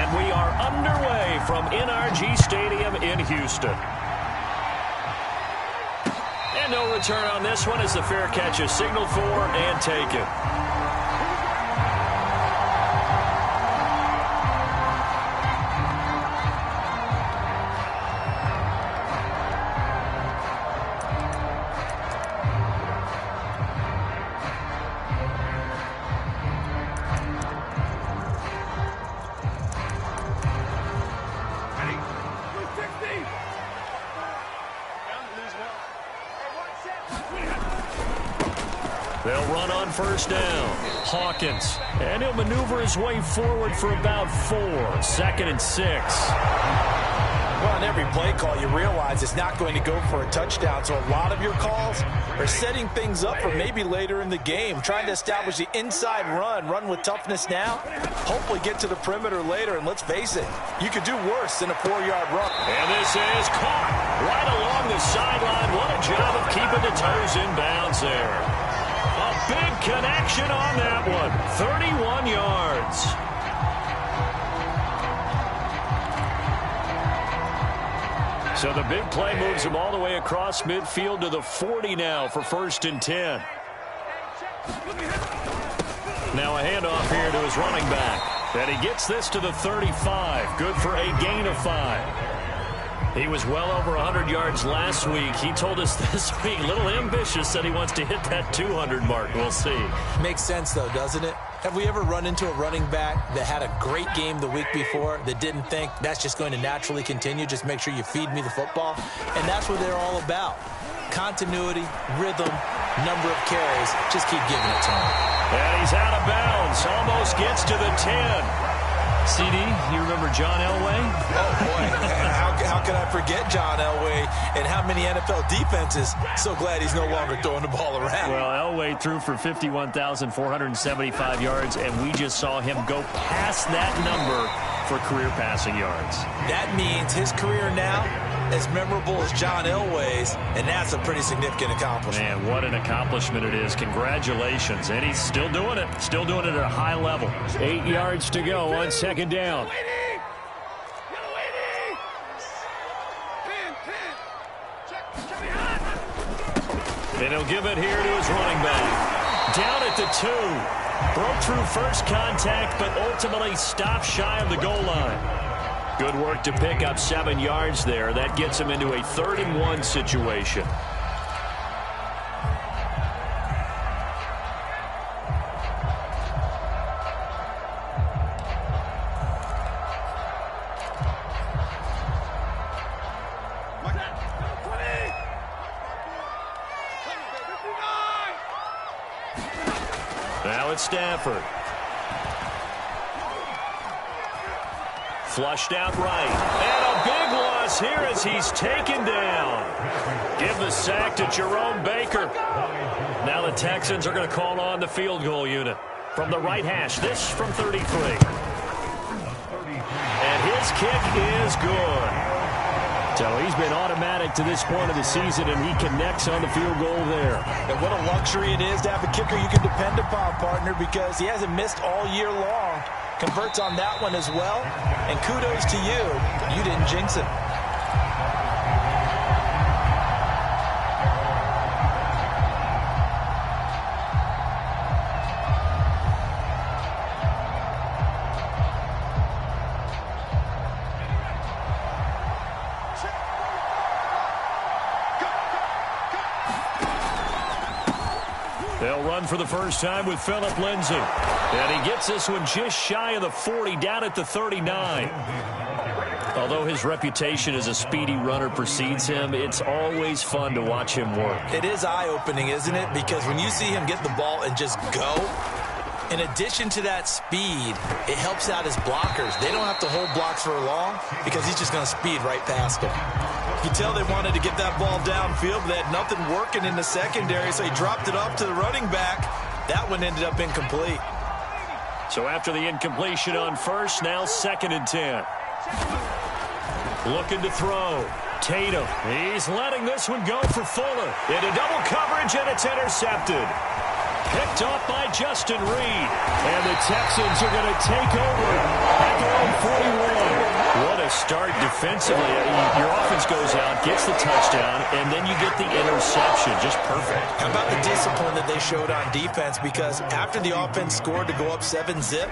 And we are underway from NRG Stadium in Houston. And no return on this one as the fair catch is signaled for and taken. They'll run on first down. Hawkins. And he'll maneuver his way forward for about 4. 2nd and 6. Well, on every play call, you realize it's not going to go for a touchdown. So a lot of your calls are setting things up for maybe later in the game, trying to establish the inside run with toughness now, hopefully get to the perimeter later. And let's face it, you could do worse than a 4-yard run. And this is caught right along the sideline. What a job of keeping the toes in bounds there. A big connection on that one. 31 yards. So the big play moves him all the way across midfield to the 40 now for 1st and 10. Now a handoff here to his running back. And he gets this to the 35. Good for a gain of 5. He was well over 100 yards last week. He told us this week, a little ambitious, said he wants to hit that 200 mark. We'll see. Makes sense, though, doesn't it? Have we ever run into a running back that had a great game the week before that didn't think that's just going to naturally continue? Just make sure you feed me the football. And that's what they're all about. Continuity, rhythm, number of carries. Just keep giving it to him. And he's out of bounds. Almost gets to the 10. CD, you remember John Elway? Oh, boy. How can I forget John Elway and how many NFL defenses? So glad he's no longer throwing the ball around. Well, Elway threw for 51,475 yards, and we just saw him go past that number for career passing yards. That means his career now as memorable as John Elway's, and that's a pretty significant accomplishment. Man, what an accomplishment it is. Congratulations. And he's still doing it. Still doing it at a high level. 8 yards to go on 2nd down. And he'll give it here to his running back. Down at the 2. Broke through first contact, but ultimately stopped shy of the goal line. Good work to pick up 7 yards there. That gets him into a 3rd and 1 situation. Now it's Stafford. Flushed out right. And a big loss here as he's taken down. Give the sack to Jerome Baker. Now the Texans are going to call on the field goal unit. From the right hash, this from 33. And his kick is good. So he's been automatic to this point of the season, and he connects on the field goal there. And what a luxury it is to have a kicker you can depend upon, partner, because he hasn't missed all year long. Converts on that one as well. And kudos to you. You didn't jinx it. They'll run for the first time with Phillip Lindsay. And he gets this one just shy of the 40, down at the 39. Although his reputation as a speedy runner precedes him, it's always fun to watch him work. It is eye-opening, isn't it? Because when you see him get the ball and just go, in addition to that speed, it helps out his blockers. They don't have to hold blocks for long because he's just going to speed right past them. You can tell they wanted to get that ball downfield, but they had nothing working in the secondary, so he dropped it up to the running back. That one ended up incomplete. So after the incompletion on first, now 2nd and 10. Looking to throw. Tatum. He's letting this one go for Fuller. Into double coverage, and it's intercepted. Picked off by Justin Reed. And the Texans are going to take over at their own 41. they'll start defensively. Your offense goes out, gets the touchdown, and then you get the interception. Just perfect. How about the discipline that they showed on defense? Because after the offense scored to go up 7-zip,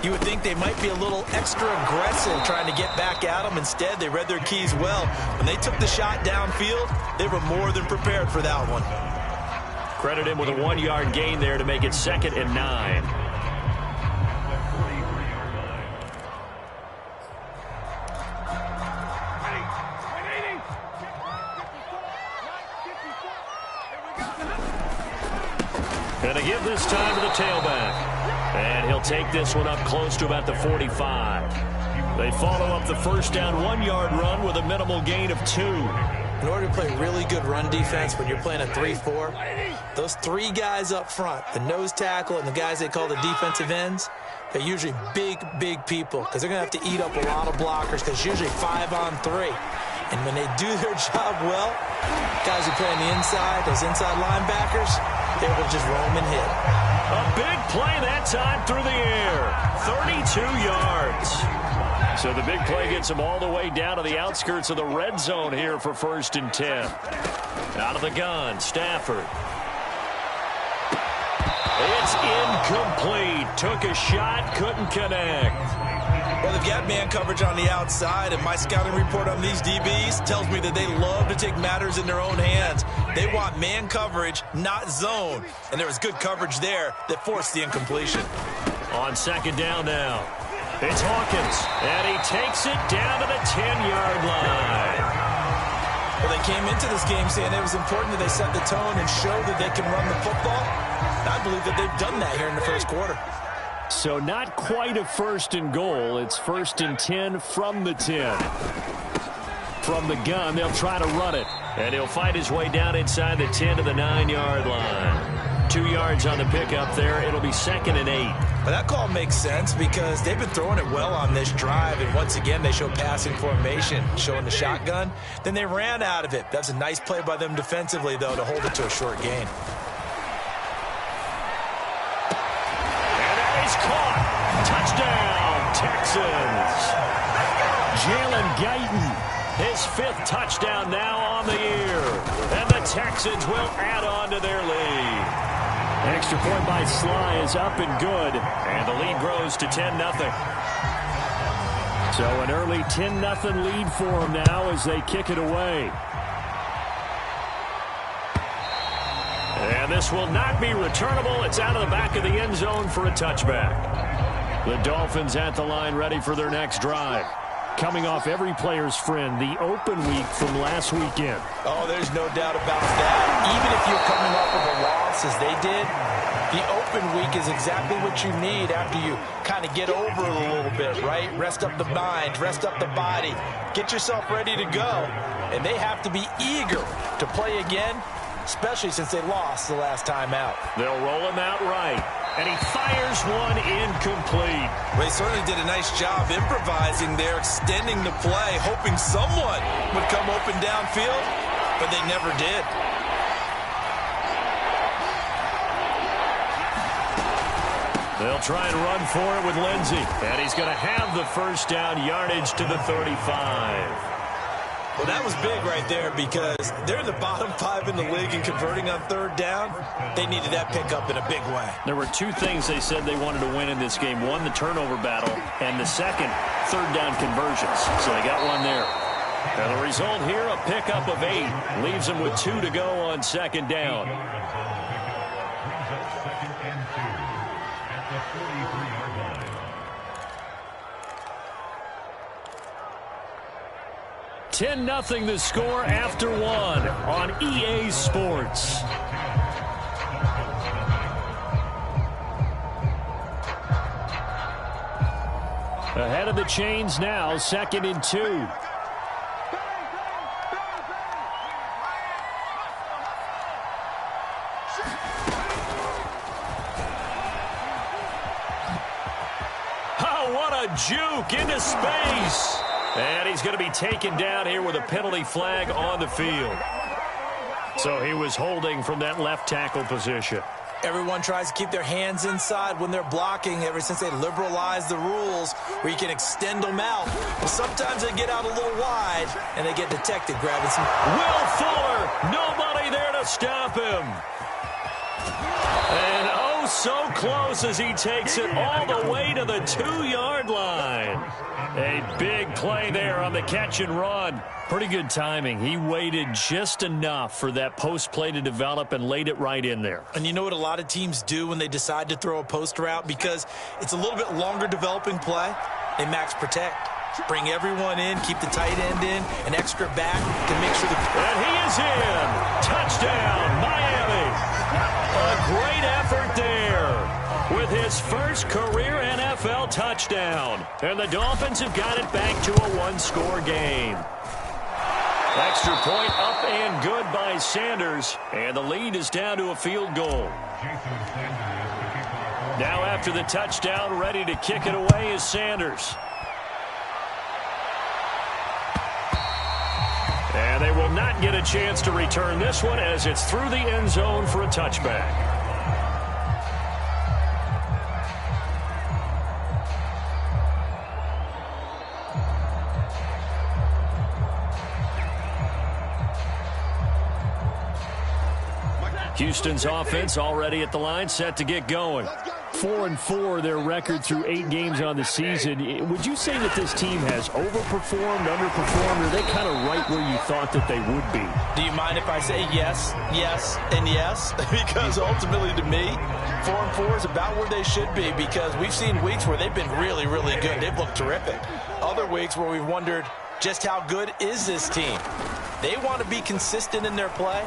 you would think they might be a little extra aggressive trying to get back at them. Instead, they read their keys well. When they took the shot downfield, they were more than prepared for that one. Credit him with a 1-yard gain there to make it 2nd and 9. Going to give this time to the tailback. And he'll take this one up close to about the 45. They follow up the first down 1-yard run with a minimal gain of 2. In order to play really good run defense when you're playing a 3-4, those 3 guys up front, the nose tackle and the guys they call the defensive ends, they're usually big people because they're going to have to eat up a lot of blockers because it's usually 5-on-3. And when they do their job well, guys who play on the inside, those inside linebackers, they will just roam and hit. A big play that time through the air. 32 yards. So the big play gets them all the way down to the outskirts of the red zone here for 1st and 10. Out of the gun, Stafford. It's incomplete. Took a shot, couldn't connect. Well, they've got man coverage on the outside, and my scouting report on these DBs tells me that they love to take matters in their own hands. They want man coverage, not zone. And there was good coverage there that forced the incompletion. On 2nd down now. It's Hawkins, and he takes it down to the 10-yard line. Well, they came into this game saying it was important that they set the tone and show that they can run the football. I believe that they've done that here in the first quarter. So not quite a 1st and goal. It's 1st and 10 from the 10. From the gun, they'll try to run it. And he'll fight his way down inside the 10 to the 9-yard line. 2 yards on the pickup there. It'll be 2nd and 8. But that call makes sense because they've been throwing it well on this drive. And once again, they show passing formation, showing the shotgun. Then they ran out of it. That's a nice play by them defensively, though, to hold it to a short gain. And that is caught. Touchdown, Texans. Jalen Guyton, his 5th touchdown now on the year. And the Texans will add on to their lead. Extra point by Sly is up and good. And the lead grows to 10-0. So an early 10-0 lead for them now as they kick it away. And this will not be returnable. It's out of the back of the end zone for a touchback. The Dolphins at the line ready for their next drive. Coming off every player's friend, the open week from last weekend. Oh, there's no doubt about that. Even if you're coming off of a loss as they did, the open week is exactly what you need after you kind of get over it a little bit, right? Rest up the mind, rest up the body, get yourself ready to go. And they have to be eager to play again, especially since they lost the last time out. They'll roll him out right. And he fires one incomplete. Well, he certainly did a nice job improvising there, extending the play, hoping someone would come open downfield, but they never did. They'll try and run for it with Lindsey. And he's going to have the first down, yardage to the 35. Well, that was big right there because they're in the bottom 5 in the league and converting on 3rd down. They needed that pickup in a big way. There were 2 things they said they wanted to win in this game. One, the turnover battle, and the second, 3rd down conversions. So they got one there. And the result here, a pickup of 8. Leaves them with 2 to go on 2nd down. (10-0) the score after 1 on EA Sports. Ahead of the chains now, 2nd and 2. Oh, what a juke into space. And he's going to be taken down here with a penalty flag on the field. So he was holding from that left tackle position. Everyone tries to keep their hands inside when they're blocking ever since they liberalized the rules where you can extend them out. But sometimes they get out a little wide and they get detected grabbing some. Will Fuller, nobody there to stop him. And oh, so close as he takes it all the way to the 2-yard line. A big play there on the catch and run. Pretty good timing. He waited just enough for that post play to develop and laid it right in there. And you know what a lot of teams do when they decide to throw a post route? Because it's a little bit longer developing play, they max protect. Bring everyone in, keep the tight end in, an extra back to make sure And he is in. Touchdown, Miami. A great effort there with his first career NFL touchdown. And the Dolphins have got it back to a 1-score game. Extra point up and good by Sanders. And the lead is down to a field goal. Now after the touchdown, ready to kick it away is Sanders. And they will not get a chance to return this one as it's through the end zone for a touchback. Houston's offense already at the line, set to get going. 4-4 their record through 8 games on the season. Would you say that this team has overperformed, underperformed, or are they kind of right where you thought that they would be? Do you mind if I say yes, yes, and yes? Because ultimately to me, 4-4 is about where they should be because we've seen weeks where they've been really, really good. They've looked terrific. Other weeks where we've wondered just how good is this team. They want to be consistent in their play.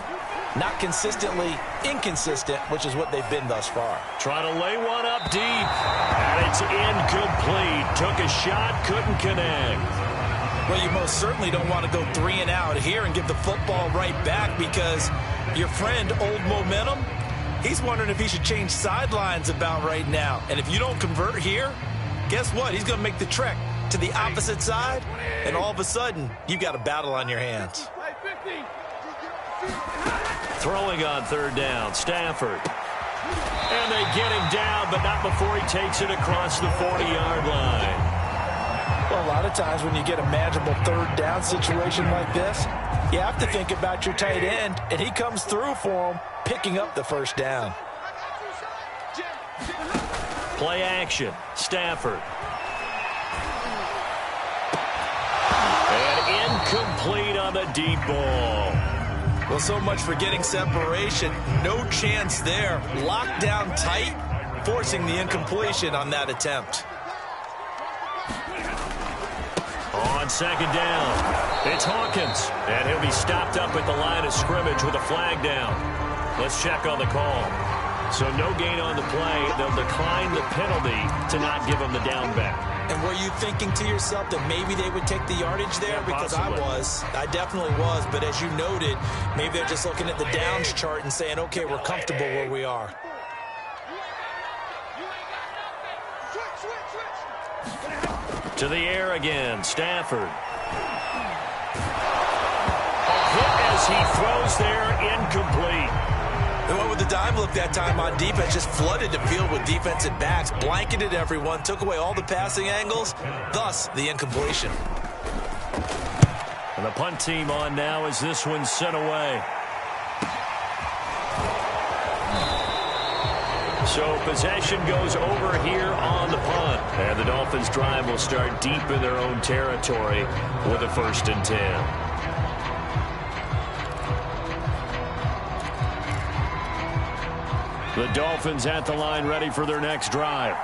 Not consistently inconsistent, which is what they've been thus far. Trying to lay one up deep, and it's incomplete. Took a shot, couldn't connect. Well, you most certainly don't want to go 3 and out here and give the football right back because your friend, Old Momentum, he's wondering if he should change sidelines about right now. And if you don't convert here, guess what? He's going to make the trek to the opposite side, and all of a sudden, you've got a battle on your hands. Throwing on 3rd down, Stafford. And they get him down, but not before he takes it across the 40-yard line. Well, a lot of times when you get a manageable 3rd down situation like this, you have to think about your tight end, and he comes through for him, picking up the 1st down. Play action, Stafford. And incomplete on the deep ball. Well, so much for getting separation. No chance there. Locked down tight, forcing the incompletion on that attempt. On 2nd down, it's Hawkins. And he'll be stopped up at the line of scrimmage with a flag down. Let's check on the call. So no gain on the play. They'll decline the penalty to not give him the down back. And were you thinking to yourself that maybe they would take the yardage there? Because possibly. I definitely was. But as you noted, maybe they're just looking at the downs chart and saying, okay, we're comfortable where we are. To the air again, Stafford. A hit as he throws there, incomplete. They went with the dime look that time on defense, just flooded the field with defensive backs, blanketed everyone, took away all the passing angles, thus the incompletion. And the punt team on now as this one's sent away. So possession goes over here on the punt. And the Dolphins drive will start deep in their own territory with a 1st and 10. The Dolphins at the line ready for their next drive.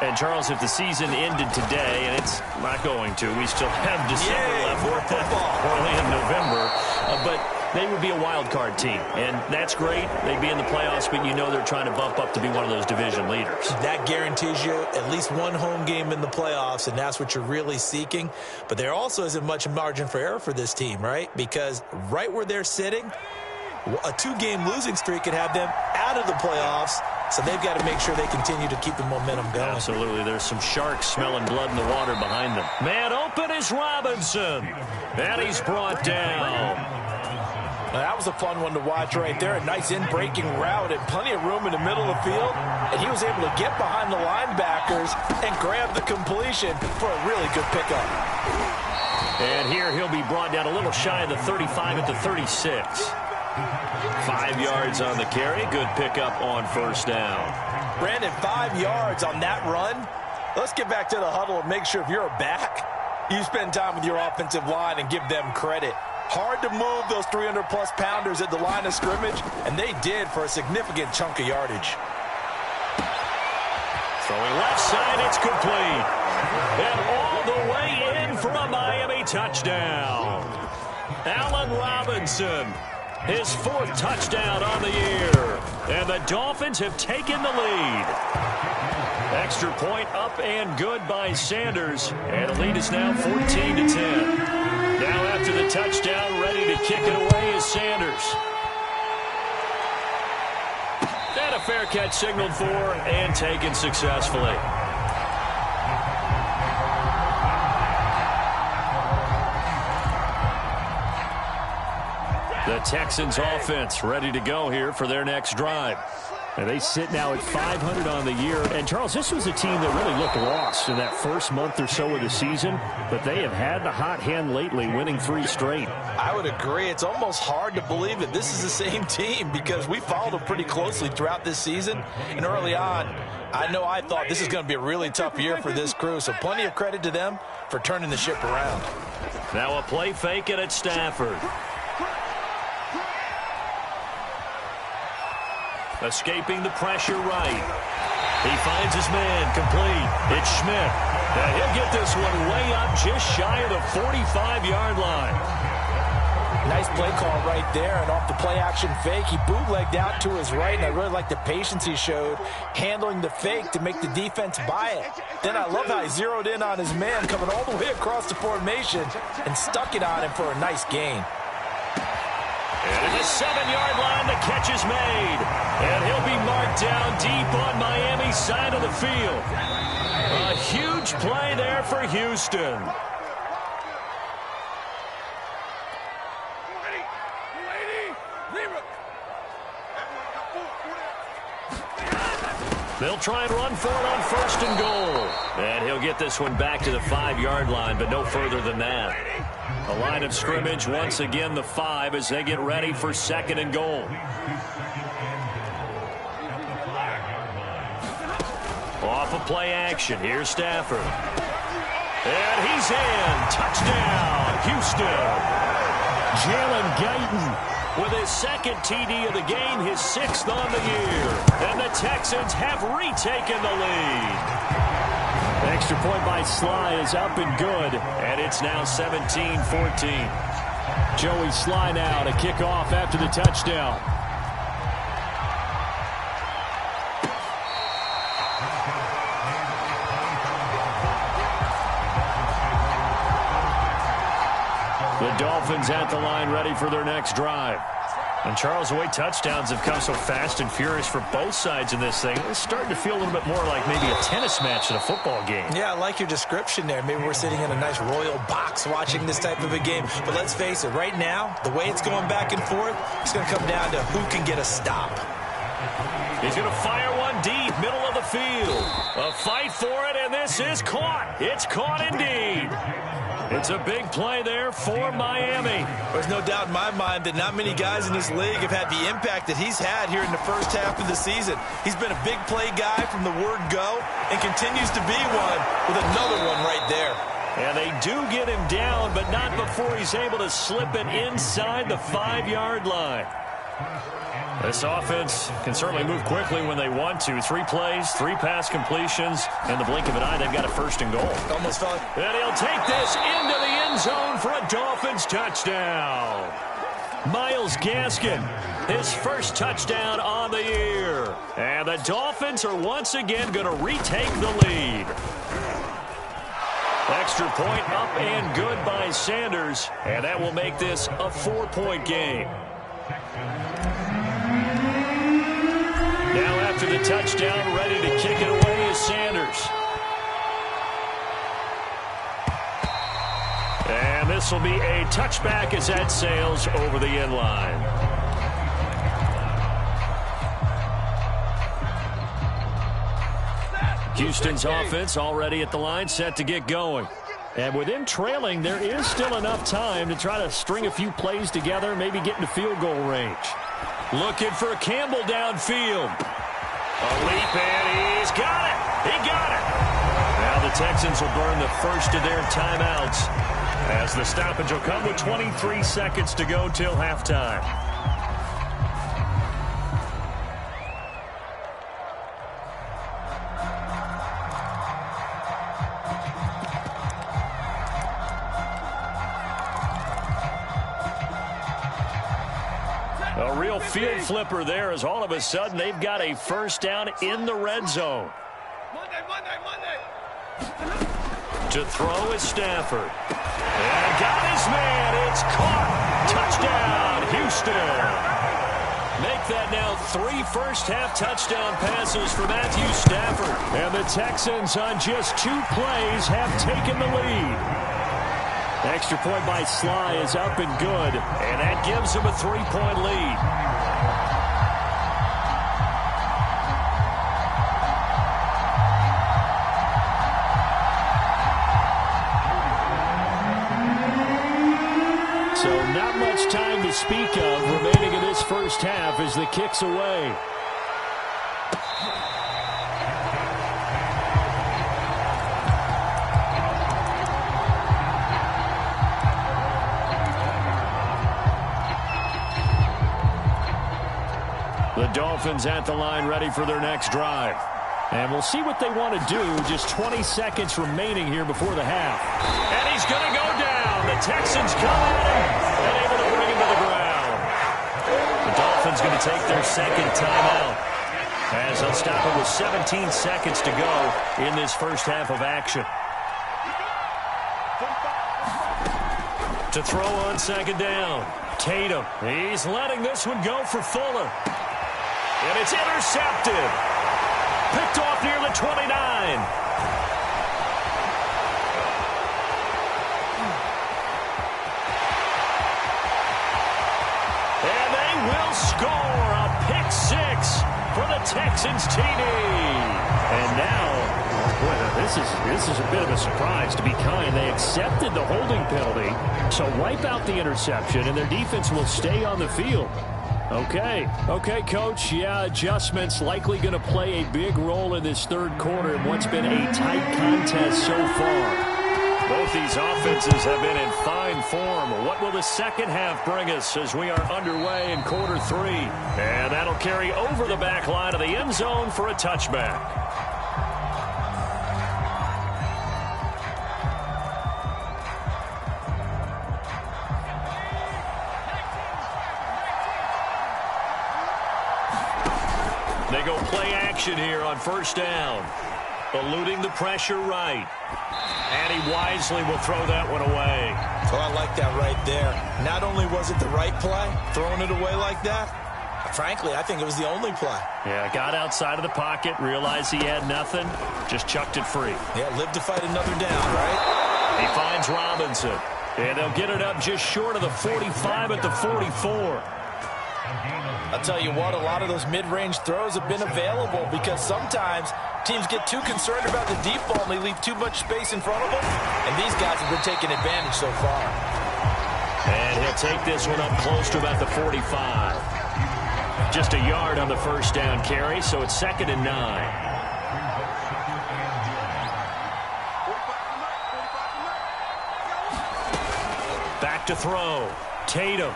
And, Charles, if the season ended today, and it's not going to, we still have December left. More football. Early in November. But they would be a wild card team. And that's great. They'd be in the playoffs, but you know they're trying to bump up to be one of those division leaders. That guarantees you at least one home game in the playoffs, and that's what you're really seeking. But there also isn't much margin for error for this team, right? Because right where they're sitting, a 2-game losing streak could have them out of the playoffs, so they've got to make sure they continue to keep the momentum going. Absolutely. There's some sharks smelling blood in the water behind them. Man open is Robinson. And he's brought down. Now, that was a fun one to watch right there. A nice in-breaking route and plenty of room in the middle of the field. And he was able to get behind the linebackers and grab the completion for a really good pickup. And here he'll be brought down a little shy of the 35 at the 36. 5 yards on the carry. Good pickup on first down. Brandon, 5 yards on that run. Let's get back to the huddle and make sure if you're a back, you spend time with your offensive line and give them credit. Hard to move those 300-plus pounders at the line of scrimmage, and they did for a significant chunk of yardage. Throwing left side, it's complete. And all the way in for a Miami touchdown. Allen Robinson, his 4th touchdown on the year. And the Dolphins have taken the lead. Extra point up and good by Sanders. And the lead is now 14-10. Now after the touchdown, ready to kick it away is Sanders. And a fair catch signaled for and taken successfully. The Texans offense ready to go here for their next drive. And they sit now at 500 on the year. And, Charles, this was a team that really looked lost in that first month or so of the season. But they have had the hot hand lately, winning 3 straight. I would agree. It's almost hard to believe that this is the same team because we followed them pretty closely throughout this season. And early on, I thought this is going to be a really tough year for this crew. So plenty of credit to them for turning the ship around. Now a play fake it at Stafford. Escaping the pressure right. He finds his man complete. It's Schmidt. And he'll get this one way up just shy of the 45-yard line. Nice play call right there. And off the play-action fake, he bootlegged out to his right. And I really like the patience he showed handling the fake to make the defense buy it. Then I love how he zeroed in on his man coming all the way across the formation and stuck it on him for a nice gain. And at the 7-yard line, the catch is made. And he'll be marked down deep on Miami's side of the field. A huge play there for Houston. They'll try and run for it on 1st and goal. And he'll get this one back to the 5-yard line, but no further than that. The line of scrimmage, once again, the 5 as they get ready for 2nd and goal. Off of play action, here's Stafford. And he's in. Touchdown, Houston. Jalen Guyton with his 2nd TD of the game, his 6th on the year. And the Texans have retaken the lead. Extra point by Sly is up and good, and it's now 17-14. Joey Sly now to kick off after the touchdown. The Dolphins at the line ready for their next drive. And, Charles, the way touchdowns have come so fast and furious for both sides in this thing, it's starting to feel a little bit more like maybe a tennis match than a football game. Yeah, I like your description there. Maybe we're sitting in a nice royal box watching this type of a game. But let's face it, right now, the way it's going back and forth, it's going to come down to who can get a stop. He's going to fire one deep, middle of the field. A fight for it, and this is caught. It's caught indeed. It's a big play there for Miami. There's no doubt in my mind that not many guys in this league have had the impact that he's had here in the first half of the season. He's been a big play guy from the word go and continues to be one with another one right there. And they do get him down, but not before he's able to slip it inside the 5-yard line. This offense can certainly move quickly when they want to. 3 plays, 3 pass completions. In the blink of an eye, they've got a 1st and goal. Almost felt like... And he'll take this into the end zone for a Dolphins touchdown. Myles Gaskin, his 1st touchdown on the year. And the Dolphins are once again going to retake the lead. Extra point up and good by Sanders. And that will make this a 4-point game. Now after the touchdown, ready to kick it away is Sanders. And this will be a touchback as that sails over the end line. Houston's offense already at the line, set to get going. And with him trailing, there is still enough time to try to string a few plays together, maybe get into field goal range. Looking for Campbell downfield. A leap, and he's got it. He got it. Now the Texans will burn the first of their timeouts as the stoppage will come with 23 seconds to go till halftime. A real field flipper there as all of a sudden they've got a first down in the red zone. Monday. To throw is Stafford. And got his man. It's caught. Touchdown, Houston. Make that now 3 first-half touchdown passes for Matthew Stafford. And the Texans on just 2 plays have taken the lead. Extra point by Sly is up and good, and that gives him a 3-point lead. So not much time to speak of remaining in this first half as the kick's away. The Dolphins at the line ready for their next drive. And we'll see what they want to do. Just 20 seconds remaining here before the half. And he's going to go down. The Texans come at him and able to bring him to the ground. The Dolphins going to take their second timeout as they'll stop it with 17 seconds to go in this first half of action. To throw on second down. Tatum. He's letting this one go for Fuller. And it's intercepted. Picked off near the 29. And they will score a pick 6 for the Texans TD. And now, boy, this is a bit of a surprise, to be kind. They accepted the holding penalty, so wipe out the interception, and their defense will stay on the field. Okay, Coach. Yeah, adjustments likely going to play a big role in this third quarter in what's been a tight contest so far. Both these offenses have been in fine form. What will the second half bring us as we are underway in quarter 3? And that'll carry over the back line of the end zone for a touchback. They go play action here on first down. Eluding the pressure right. And he wisely will throw that one away. Oh, I like that right there. Not only was it the right play, throwing it away like that, frankly, I think it was the only play. Yeah, got outside of the pocket, realized he had nothing, just chucked it free. Yeah, live to fight another down, right? He finds Robinson. And they'll get it up just short of the 45 at the 44. I'll tell you what, a lot of those mid-range throws have been available because sometimes teams get too concerned about the deep ball and they leave too much space in front of them. And these guys have been taking advantage so far. And he'll take this one up close to about the 45. Just a yard on the first down carry, so it's 2nd and 9. Back to throw. Tatum.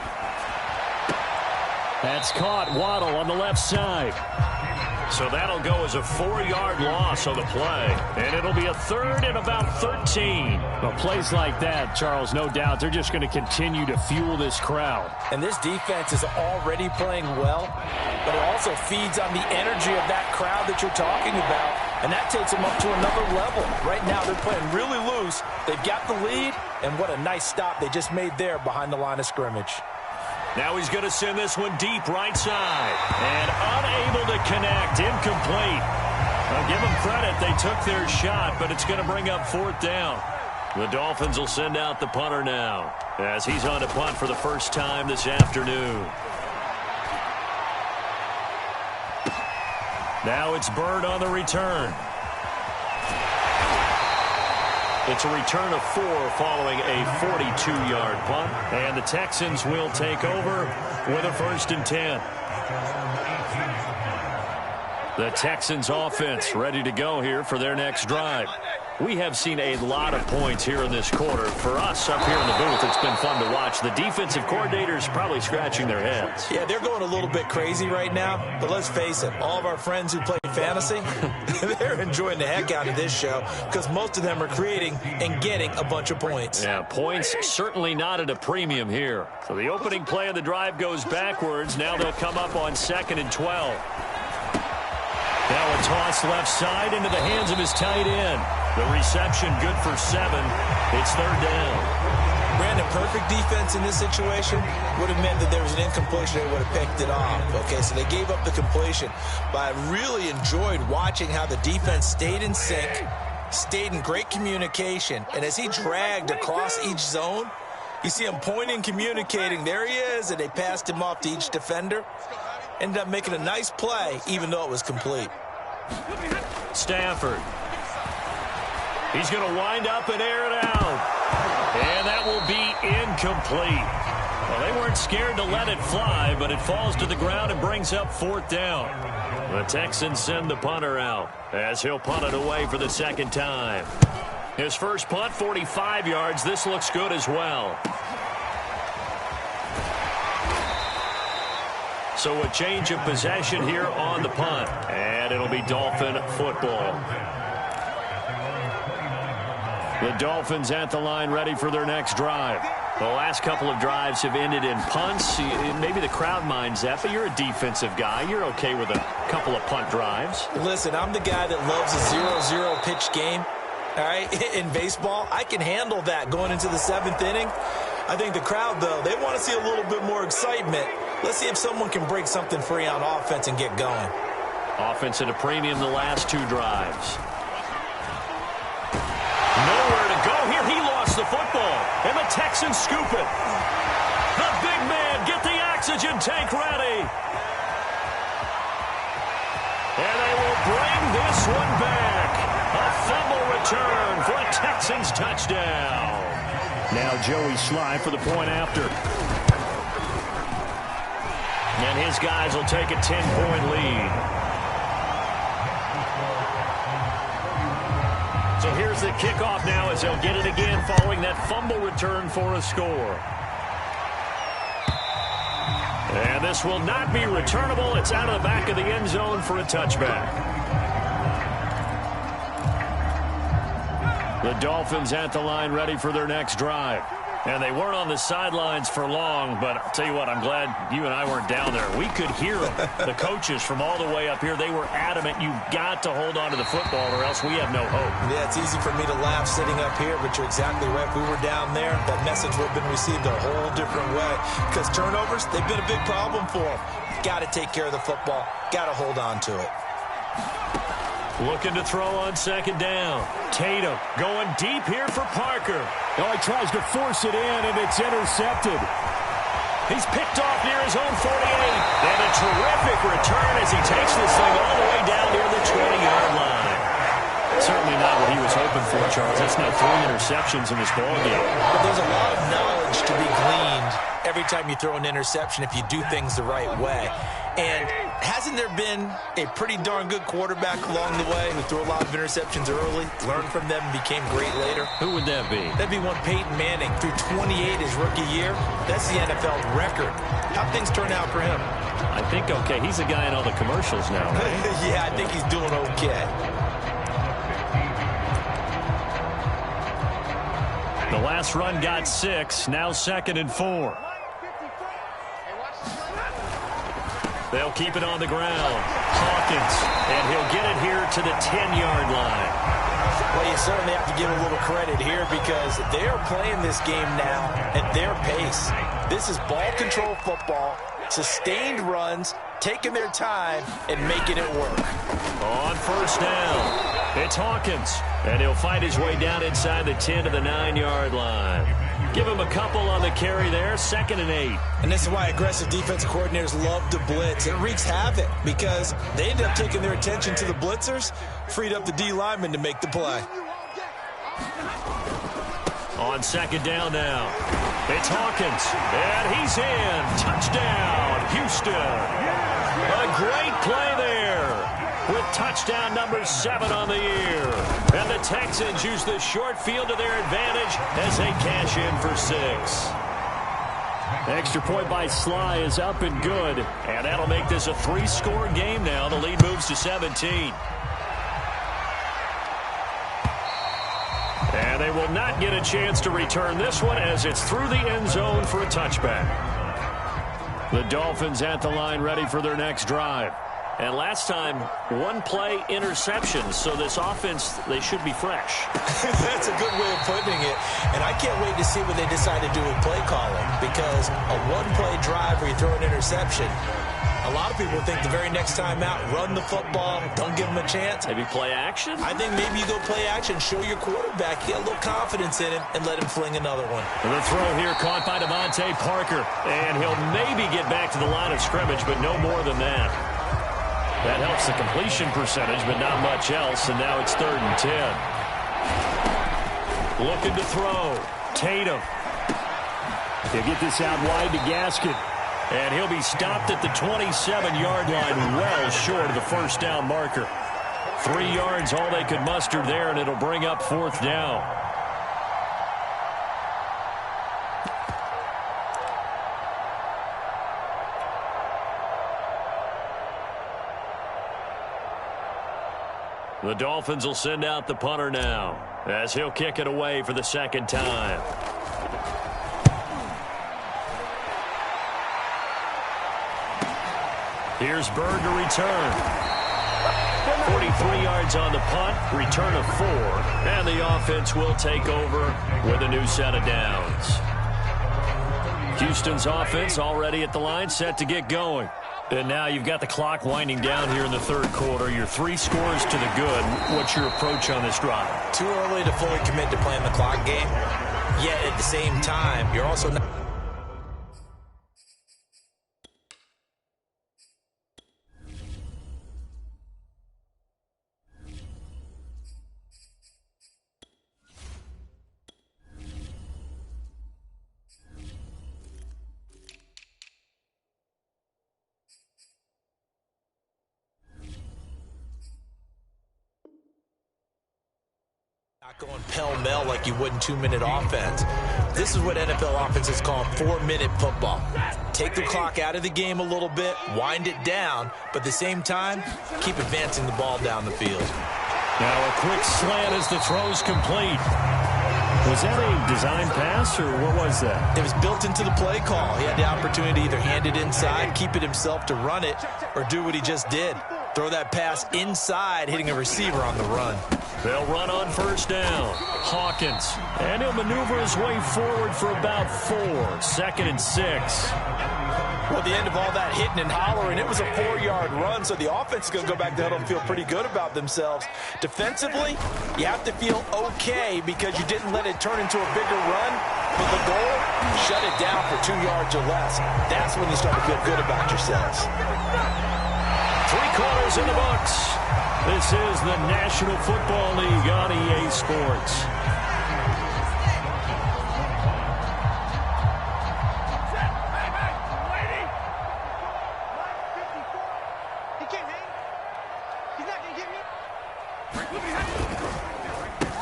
That's caught. Waddle on the left side. So that'll go as a 4-yard loss on the play. And it'll be a 3rd and about 13. Well, plays like that, Charles, no doubt, they're just going to continue to fuel this crowd. And this defense is already playing well, but it also feeds on the energy of that crowd that you're talking about. And that takes them up to another level. Right now, they're playing really loose. They've got the lead, and what a nice stop they just made there behind the line of scrimmage. Now he's going to send this one deep right side. And unable to connect. Incomplete. I'll give them credit. They took their shot, but it's going to bring up 4th down. The Dolphins will send out the punter now as he's on to punt for the first time this afternoon. Now it's Bird on the return. It's a return of 4 following a 42-yard punt. And the Texans will take over with a 1st and 10. The Texans offense ready to go here for their next drive. We have seen a lot of points here in this quarter. For us up here in the booth, it's been fun to watch. The defensive coordinators probably scratching their heads. Yeah, they're going a little bit crazy right now. But let's face it, all of our friends who play fantasy, they're enjoying the heck out of this show because most of them are creating and getting a bunch of points. Yeah, points certainly not at a premium here. So the opening play of the drive goes backwards. Now they'll come up on 2nd and 12. Now a toss left side into the hands of his tight end. The reception good for 7. It's 3rd down. Brandon, perfect defense in this situation would have meant that there was an incompletion. They would have picked it off. Okay, so they gave up the completion. But I really enjoyed watching how the defense stayed in sync, stayed in great communication. And as he dragged across each zone, you see him pointing, communicating. There he is, and they passed him off to each defender. Ended up making a nice play, even though it was complete. Stafford. He's going to wind up and air it out. And that will be incomplete. Well, they weren't scared to let it fly, but it falls to the ground and brings up 4th down. The Texans send the punter out as he'll punt it away for the 2nd time. His first punt, 45 yards. This looks good as well. So a change of possession here on the punt. And it'll be Dolphin football. The Dolphins at the line ready for their next drive. The last couple of drives have ended in punts. Maybe the crowd minds that, but you're a defensive guy. You're okay with a couple of punt drives. Listen, I'm the guy that loves a 0-0 pitch game. All right, in baseball, I can handle that going into the 7th inning. I think the crowd, though, they want to see a little bit more excitement. Let's see if someone can break something free on offense and get going. Offense at a premium the last 2 drives. Nowhere to go here. He lost the football. And the Texans scoop it. The big man, get the oxygen tank ready. And they will bring this one back. A fumble return for a Texans touchdown. Now Joey Sly for the point after. And his guys will take a 10-point lead. So here's the kickoff now as they'll get it again following that fumble return for a score. And this will not be returnable. It's out of the back of the end zone for a touchback. The Dolphins at the line ready for their next drive. And they weren't on the sidelines for long, but I'll tell you what, I'm glad you and I weren't down there. We could hear them. The coaches from all the way up here, they were adamant, you've got to hold on to the football or else we have no hope. Yeah, it's easy for me to laugh sitting up here, but you're exactly right. If we were down there, that message would have been received a whole different way. Because turnovers, they've been a big problem for them. Got to take care of the football. Got to hold on to it. Looking to throw on 2nd down. Tatum going deep here for Parker. Oh, he tries to force it in, and it's intercepted. He's picked off near his own 48. And a terrific return as he takes this thing all the way down near the 20-yard line. Certainly not what he was hoping for, Charles. That's now 3 interceptions in this ballgame. But there's a lot of knowledge to be gleaned every time you throw an interception if you do things the right way. And hasn't there been a pretty darn good quarterback along the way who threw a lot of interceptions early, learned from them, and became great later? Who would that be? That'd be one Peyton Manning. Threw 28 his rookie year. That's the NFL record. How'd things turn out for him? I think okay. He's a guy in all the commercials now, right? Yeah, I think he's doing okay. The last run got 6. Now 2nd and 4. They'll keep it on the ground. Hawkins, and he'll get it here to the 10-yard line. Well, you certainly have to give a little credit here because they're playing this game now at their pace. This is ball control football, sustained runs, taking their time, and making it work. On 1st down. It's Hawkins, and he'll fight his way down inside the 10 to the 9-yard line. Give him a couple on the carry there, 2nd and 8. And this is why aggressive defensive coordinators love to blitz. It wreaks havoc because they end up taking their attention to the blitzers, freed up the D lineman to make the play. On 2nd down now, it's Hawkins, and he's in. Touchdown, Houston. A great play there with touchdown number 7 on the year. And the Texans use the short field to their advantage as they cash in for 6. Extra point by Sly is up and good. And that'll make this a 3-score game now. The lead moves to 17. And they will not get a chance to return this one as it's through the end zone for a touchback. The Dolphins at the line ready for their next drive. And last time, 1-play interceptions, so this offense, they should be fresh. That's a good way of putting it. And I can't wait to see what they decide to do with play calling, because a 1-play drive where you throw an interception, a lot of people think the very next time out, run the football, don't give them a chance. Maybe play action? I think maybe you go play action, show your quarterback, get a little confidence in him, and let him fling another one. The throw here caught by Devontae Parker, and he'll maybe get back to the line of scrimmage, but no more than that. That helps the completion percentage, but not much else, and now it's 3rd and 10. Looking to throw. Tatum. He'll get this out wide to Gaskin. And he'll be stopped at the 27-yard line, well short of the first down marker. 3 yards, all they could muster there, and it'll bring up 4th down. The Dolphins will send out the punter now as he'll kick it away for the 2nd time. Here's Bird to return. 43 yards on the punt, return of 4, and the offense will take over with a new set of downs. Houston's offense already at the line, set to get going. And now you've got the clock winding down here in the 3rd quarter. You're 3 scores to the good. What's your approach on this drive? Too early to fully commit to playing the clock game. Yet at the same time, you're also not. Not going pell-mell like you would in 2-minute offense. This is what NFL offenses call 4-minute football. Take the clock out of the game a little bit, wind it down, but at the same time, keep advancing the ball down the field. Now a quick slant as the throw's complete. Was that a design pass, or what was that? It was built into the play call. He had the opportunity to either hand it inside, keep it himself to run it, or do what he just did. Throw that pass inside, hitting a receiver on the run. They'll run on 1st down. Hawkins. And he'll maneuver his way forward for about 4. 2nd and 6. Well, at the end of all that hitting and hollering, it was a 4-yard run, so the offense is going to go back to the huddle and feel pretty good about themselves. Defensively, you have to feel okay because you didn't let it turn into a bigger run, but the goal, shut it down for 2 yards or less. That's when you start to feel good about yourselves. 3 quarters in the books. This is the National Football League on EA Sports.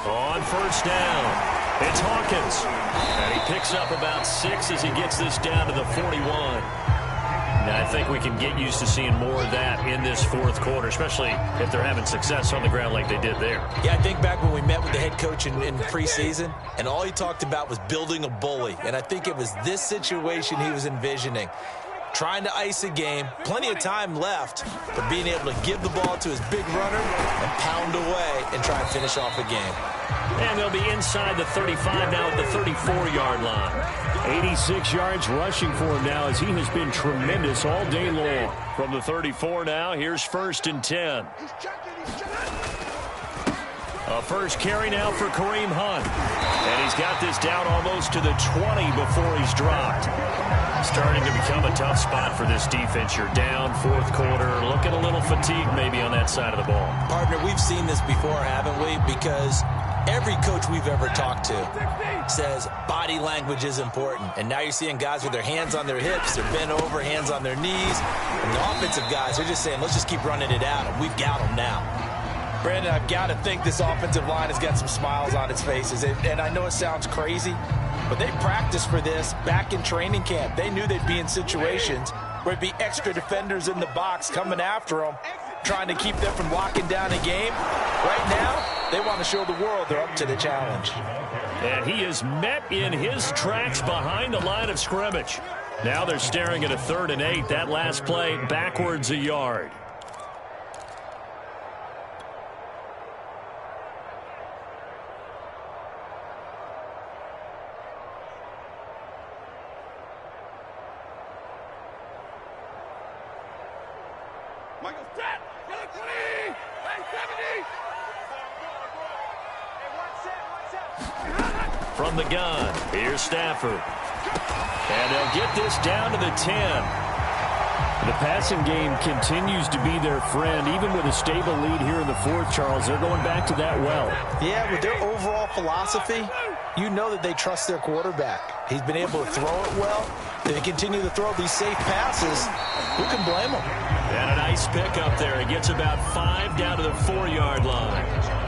On 1st down, it's Hawkins. And he picks up about 6 as he gets this down to the 41. Now, I think we can get used to seeing more of that in this 4th quarter, especially if they're having success on the ground like they did there. Yeah, I think back when we met with the head coach in preseason, and all he talked about was building a bully. And I think it was this situation he was envisioning. Trying to ice a game, plenty of time left, but being able to give the ball to his big runner and pound away and try and finish off a game. And they'll be inside the 35 now at the 34-yard line. 86 yards rushing for him now as he has been tremendous all day long. From the 34 now, here's 1st and 10. A first carry now for Kareem Hunt. And he's got this down almost to the 20 before he's dropped. Starting to become a tough spot for this defense. You're down fourth quarter, looking a little fatigued maybe on that side of the ball. Partner, we've seen this before, haven't we? Because every coach we've ever talked to says body language is important. And now you're seeing guys with their hands on their hips, they're bent over, hands on their knees. And the offensive guys, they're just saying, let's just keep running it out, and we've got them now. Brandon, I've got to think this offensive line has got some smiles on its faces. And I know it sounds crazy, but they practiced for this back in training camp. They knew they'd be in situations where it'd be extra defenders in the box coming after them, trying to keep them from locking down a game. Right now, they want to show the world they're up to the challenge. And he is met in his tracks behind the line of scrimmage. Now they're staring at a 3rd and 8. That last play backwards a yard. From the gun, here's Stafford. And they'll get this down to the 10. The passing game continues to be their friend. Even with a stable lead here in the 4th, Charles, they're going back to that well. Yeah, with their overall philosophy, you know that they trust their quarterback. He's been able to throw it well. If they continue to throw these safe passes, who can blame them? And a nice pickup there. He gets about 5 down to the 4-yard line.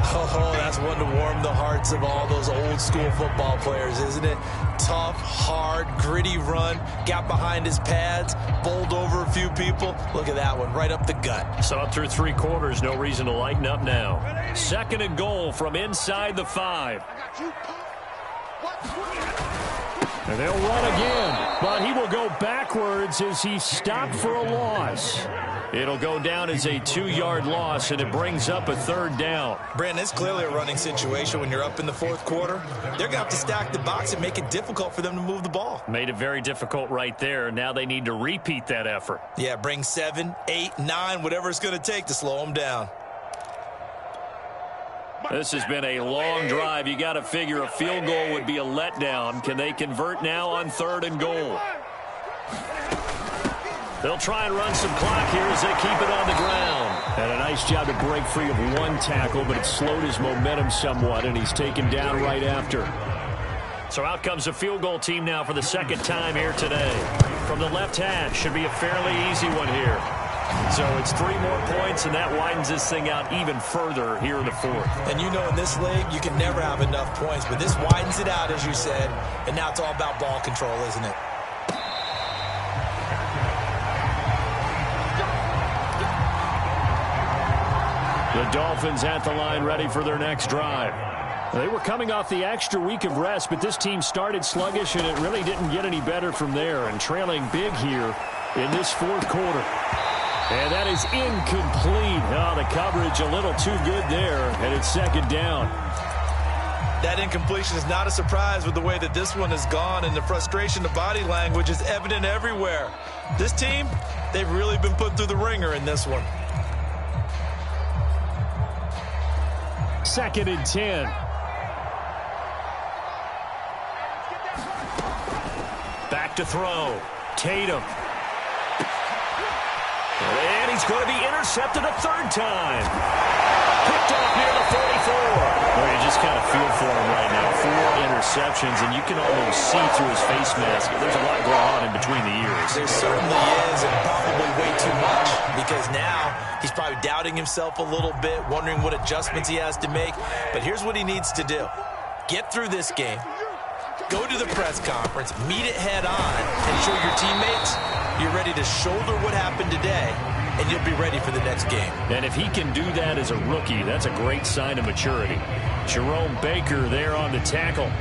Oh, that's one to warm the hearts of all those old-school football players, isn't it? Tough, hard, gritty run, got behind his pads, bowled over a few people. Look at that one, right up the gut. Saw it through 3 quarters, no reason to lighten up now. 2nd and goal from inside the 5. And they'll run again, but he will go backwards as he's stopped for a loss. It'll go down as a 2-yard loss, and it brings up a 3rd down. Brandon, it's clearly a running situation when you're up in the 4th quarter. They're going to have to stack the box and make it difficult for them to move the ball. Made it very difficult right there. Now they need to repeat that effort. Yeah, bring 7, 8, 9, whatever it's going to take to slow them down. This has been a long drive. You got to figure a field goal would be a letdown. Can they convert now on 3rd and goal? They'll try and run some clock here as they keep it on the ground. And a nice job to break free of 1 tackle, but it slowed his momentum somewhat, and he's taken down right after. So out comes a field goal team now for the 2nd time here today. From the left hash, should be a fairly easy one here. So it's 3 more points, and that widens this thing out even further here in the 4th. And you know in this league, you can never have enough points, but this widens it out, as you said, and now it's all about ball control, isn't it? The Dolphins at the line, ready for their next drive. They were coming off the extra week of rest, but this team started sluggish, and it really didn't get any better from there, and trailing big here in this 4th quarter. And that is incomplete. Oh, the coverage a little too good there, and it's 2nd down. That incompletion is not a surprise with the way that this one has gone, and the frustration, the body language is evident everywhere. This team, they've really been put through the ringer in this one. 2nd and 10. Back to throw. Tatum. And he's going to be intercepted a 3rd time. Picked off near the 44. Well, you just kind of feel for him right now. 4 interceptions, and you can almost see through his face mask. There's a lot going on in between the ears. There certainly is, and probably way too much, because now he's probably doubting himself a little bit, wondering what adjustments he has to make. But here's what he needs to do. Get through this game. Go to the press conference, meet it head on, and show your teammates you're ready to shoulder what happened today, and you'll be ready for the next game. And if he can do that as a rookie, that's a great sign of maturity. Jerome Baker there on the tackle.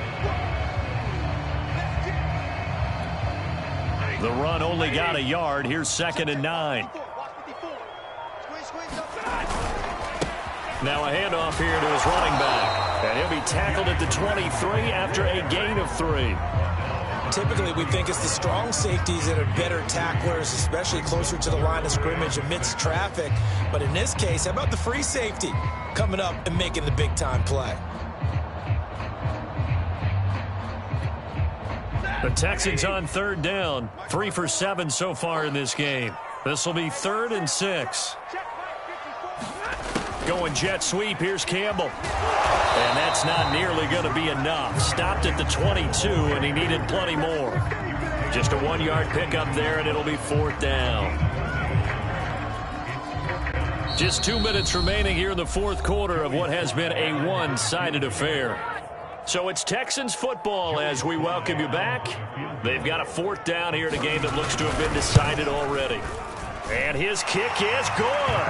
The run only got a yard. Here's 2nd and 9. Now a handoff here to his running back. And he'll be tackled at the 23 after a gain of 3. Typically, we think it's the strong safeties that are better tacklers, especially closer to the line of scrimmage amidst traffic. But in this case, how about the free safety coming up and making the big-time play? The Texans on third down, 3 for 7 so far in this game. This will be 3rd and 6. Going jet sweep, here's Campbell. And that's not nearly going to be enough. Stopped at the 22, and he needed plenty more. Just a 1-yard pickup there, and it'll be 4th down. Just 2 minutes remaining here in the 4th quarter of what has been a one-sided affair. So it's Texans football as we welcome you back. They've got a 4th down here in a game that looks to have been decided already. And his kick is good.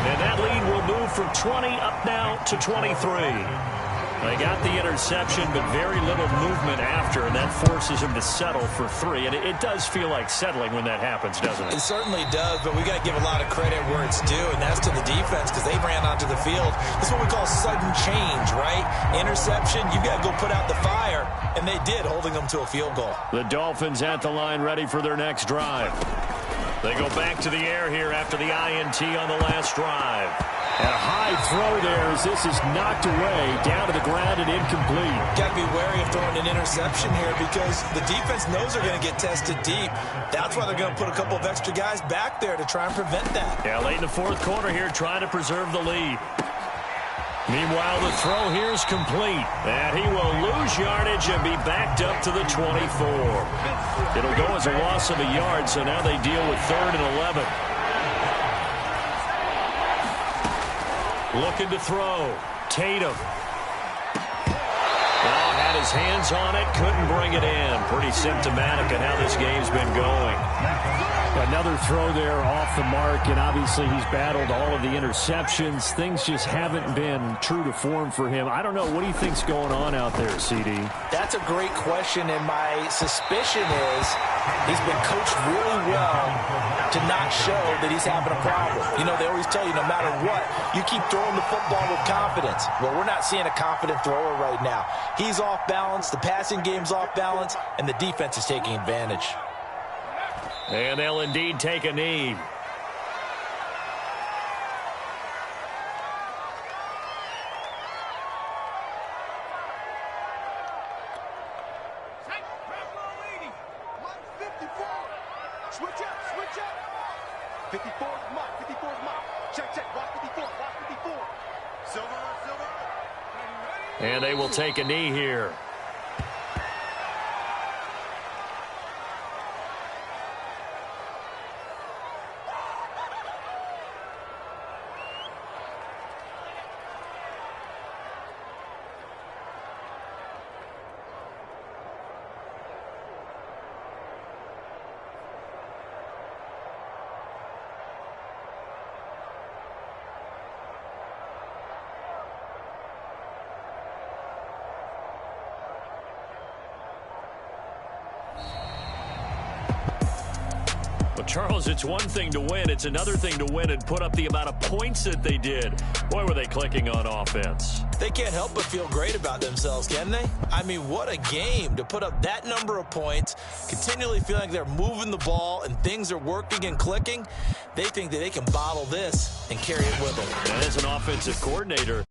And that lead will move from 20 up now to 23. They got the interception, but very little movement after, and that forces him to settle for 3. And it does feel like settling when that happens, doesn't it? It certainly does, but we got to give a lot of credit where it's due, and that's to the defense because they ran onto the field. This is what we call sudden change, right? Interception, you got to go put out the fire, and they did, holding them to a field goal. The Dolphins at the line ready for their next drive. They go back to the air here after the INT on the last drive. And a high throw there as this is knocked away, down to the ground and incomplete. Got to be wary of throwing an interception here because the defense knows they're going to get tested deep. That's why they're going to put a couple of extra guys back there to try and prevent that. Yeah, late in the 4th quarter here, trying to preserve the lead. Meanwhile, the throw here is complete. And he will lose yardage and be backed up to the 24. It'll go as a loss of a yard, so now they deal with 3rd and 11. Looking to throw. Tatum. Oh, had his hands on it, couldn't bring it in. Pretty symptomatic of how this game's been going. Another throw there off the mark, and obviously he's battled all of the interceptions. Things just haven't been true to form for him. I don't know. What do you think's going on out there, CD? That's a great question, and my suspicion is he's been coached really well to not show that he's having a problem. You know, they always tell you no matter what, you keep throwing the football with confidence. Well, we're not seeing a confident thrower right now. He's off balance, the passing game's off balance, and the defense is taking advantage. And they'll indeed take a knee. Switch up. 54 is Mike. 54 is Mike. Check. Watch 54. Watch 54. Silver. And they will take a knee here. Charles, it's one thing to win. It's another thing to win and put up the amount of points that they did. Boy, were they clicking on offense. They can't help but feel great about themselves, can they? I mean, what a game to put up that number of points, continually feeling like they're moving the ball and things are working and clicking. They think that they can bottle this and carry it with them. And as an offensive coordinator,